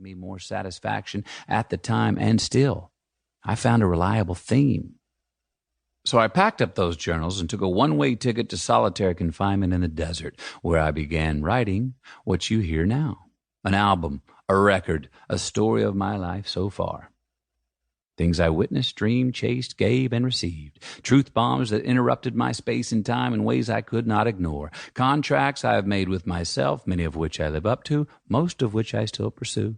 me more satisfaction at the time, and still, I found a reliable theme. So I packed up those journals and took a one-way ticket to solitary confinement in the desert, where I began writing what you hear now. An album, a record, a story of my life so far. Things I witnessed, dreamed, chased, gave, and received. Truth bombs that interrupted my space and time in ways I could not ignore. Contracts I have made with myself, many of which I live up to, most of which I still pursue.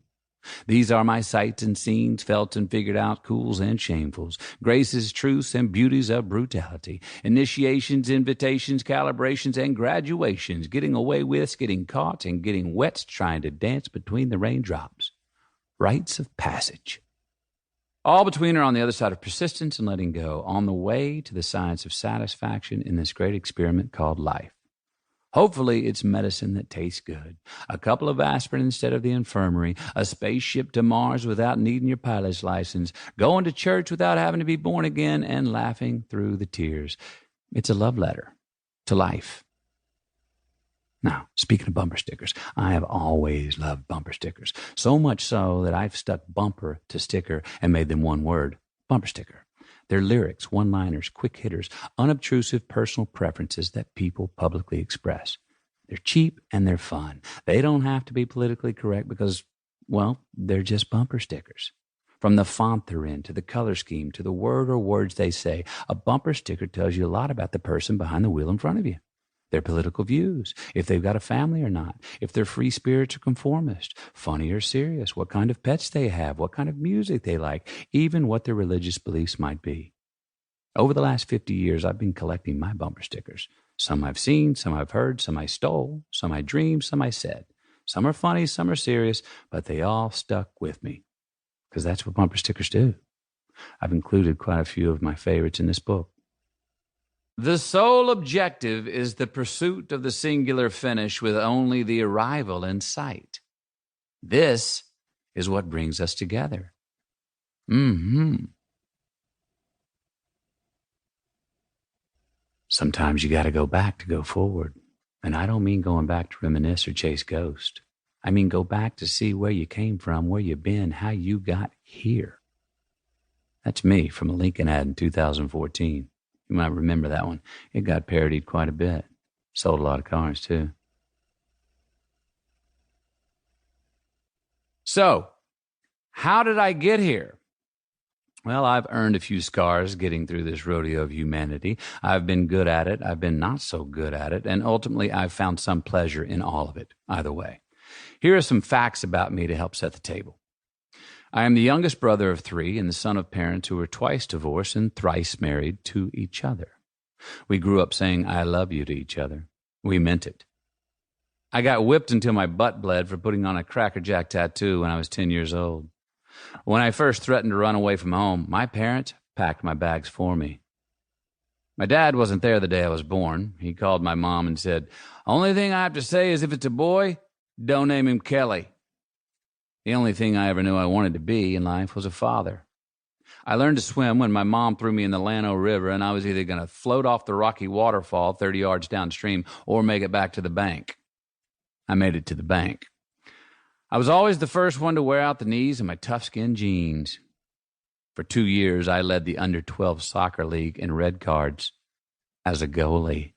These are my sights and scenes, felt and figured out, cools and shamefuls, graces, truths, and beauties of brutality, initiations, invitations, calibrations, and graduations, getting away with, getting caught, and getting wet, trying to dance between the raindrops. Rites of passage. All between are on the other side of persistence and letting go, on the way to the science of satisfaction in this great experiment called life. Hopefully, it's medicine that tastes good. A couple of aspirin instead of the infirmary. A spaceship to Mars without needing your pilot's license. Going to church without having to be born again, and laughing through the tears. It's a love letter to life. Now, speaking of bumper stickers, I have always loved bumper stickers. So much so that I've stuck bumper to sticker and made them one word. Bumper sticker. They're lyrics, one-liners, quick hitters, unobtrusive personal preferences that people publicly express. They're cheap and they're fun. They don't have to be politically correct because, well, they're just bumper stickers. From the font they're in, to the color scheme, to the word or words they say, a bumper sticker tells you a lot about the person behind the wheel in front of you. Their political views, if they've got a family or not, if they're free spirits or conformist, funny or serious, what kind of pets they have, what kind of music they like, even what their religious beliefs might be. Over the last 50 years, I've been collecting my bumper stickers. Some I've seen, some I've heard, some I stole, some I dreamed, some I said. Some are funny, some are serious, but they all stuck with me, because that's what bumper stickers do. I've included quite a few of my favorites in this book. The sole objective is the pursuit of the singular finish with only the arrival in sight. This is what brings us together. Sometimes you got to go back to go forward. And I don't mean going back to reminisce or chase ghosts. I mean go back to see where you came from, where you've been, how you got here. That's me from a Lincoln ad in 2014. You might remember that one. It got parodied quite a bit. Sold a lot of cars, too. So, how did I get here? Well, I've earned a few scars getting through this rodeo of humanity. I've been good at it. I've been not so good at it. And ultimately, I've found some pleasure in all of it, either way. Here are some facts about me to help set the table. I am the youngest brother of 3 and the son of parents who were twice divorced and thrice married to each other. We grew up saying, "I love you" to each other. We meant it. I got whipped until my butt bled for putting on a Cracker Jack tattoo when I was 10 years old. When I first threatened to run away from home, my parents packed my bags for me. My dad wasn't there the day I was born. He called my mom and said, "Only thing I have to say is if it's a boy, don't name him Kelly." The only thing I ever knew I wanted to be in life was a father. I learned to swim when my mom threw me in the Llano River, and I was either going to float off the rocky waterfall 30 yards downstream or make it back to the bank. I made it to the bank. I was always the first one to wear out the knees in my tough-skin jeans. For 2 years, I led the under-12 soccer league in red cards as a goalie.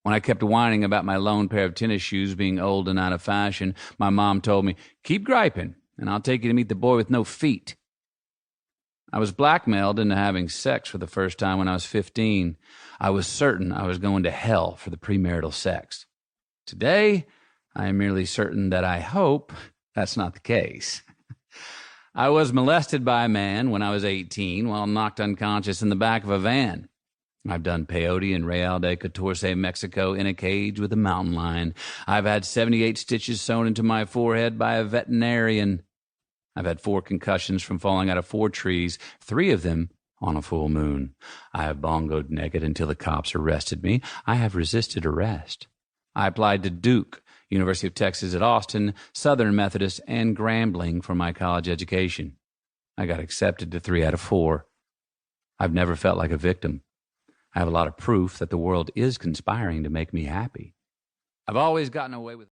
When I kept whining about my lone pair of tennis shoes being old and out of fashion, my mom told me, "Keep griping, and I'll take you to meet the boy with no feet." I was blackmailed into having sex for the first time when I was 15. I was certain I was going to hell for the premarital sex. Today, I am merely certain that I hope that's not the case. I was molested by a man when I was 18 while knocked unconscious in the back of a van. I've done peyote in Real de Catorce, Mexico, in a cage with a mountain lion. I've had 78 stitches sewn into my forehead by a veterinarian. I've had 4 concussions from falling out of 4 trees, 3 of them on a full moon. I have bongoed naked until the cops arrested me. I have resisted arrest. I applied to Duke, University of Texas at Austin, Southern Methodist, and Grambling for my college education. I got accepted to 3 out of 4. I've never felt like a victim. I have a lot of proof that the world is conspiring to make me happy. I've always gotten away with